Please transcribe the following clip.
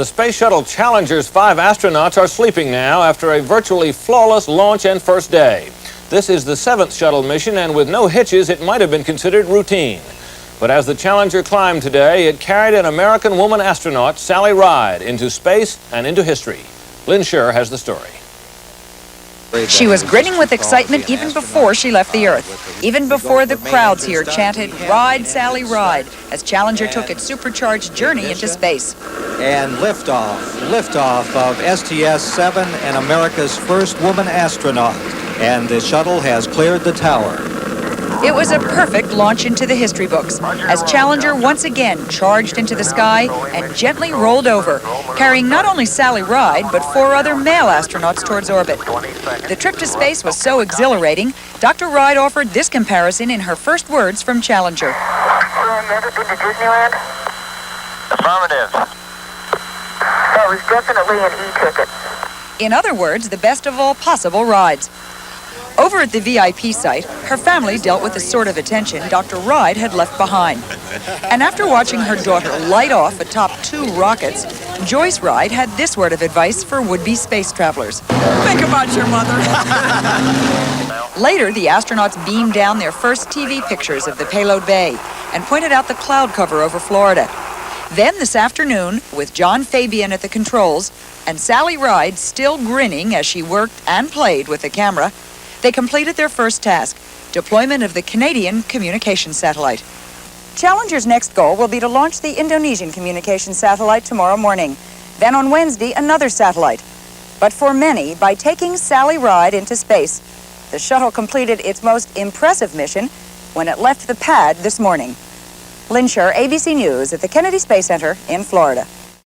The Space Shuttle Challenger's 5 astronauts are sleeping now after a virtually flawless launch and first day. This is the 7th shuttle mission, and with no hitches, it might have been considered routine. But as the Challenger climbed today, it carried an American woman astronaut, Sally Ride, into space and into history. Lynn Scher has the story. She was grinning with excitement even before she left the Earth, even before the crowds here chanted, "Ride, Sally, ride," as Challenger took its supercharged journey into space. And liftoff of STS-7 and America's first woman astronaut. And the shuttle has cleared the tower. It was a perfect launch into the history books, as Challenger once again charged into the sky and gently rolled over, carrying not only Sally Ride, but 4 other male astronauts towards orbit. The trip to space was so exhilarating, Dr. Ride offered this comparison in her first words from Challenger. Never been to Disneyland? Affirmative. That was definitely an e-ticket. In other words, the best of all possible rides. Over at the VIP site, her family dealt with the sort of attention Dr. Ride had left behind. And after watching her daughter light off atop 2 rockets, Joyce Ride had this word of advice for would-be space travelers. Think about your mother. Later, the astronauts beamed down their first TV pictures of the payload bay and pointed out the cloud cover over Florida. Then this afternoon, with John Fabian at the controls and Sally Ride still grinning as she worked and played with the camera, they completed their first task, deployment of the Canadian communication satellite. Challenger's next goal will be to launch the Indonesian communication satellite tomorrow morning. Then on Wednesday, another satellite. But for many, by taking Sally Ride into space, the shuttle completed its most impressive mission when it left the pad this morning. Lynn Scher, ABC News at the Kennedy Space Center in Florida.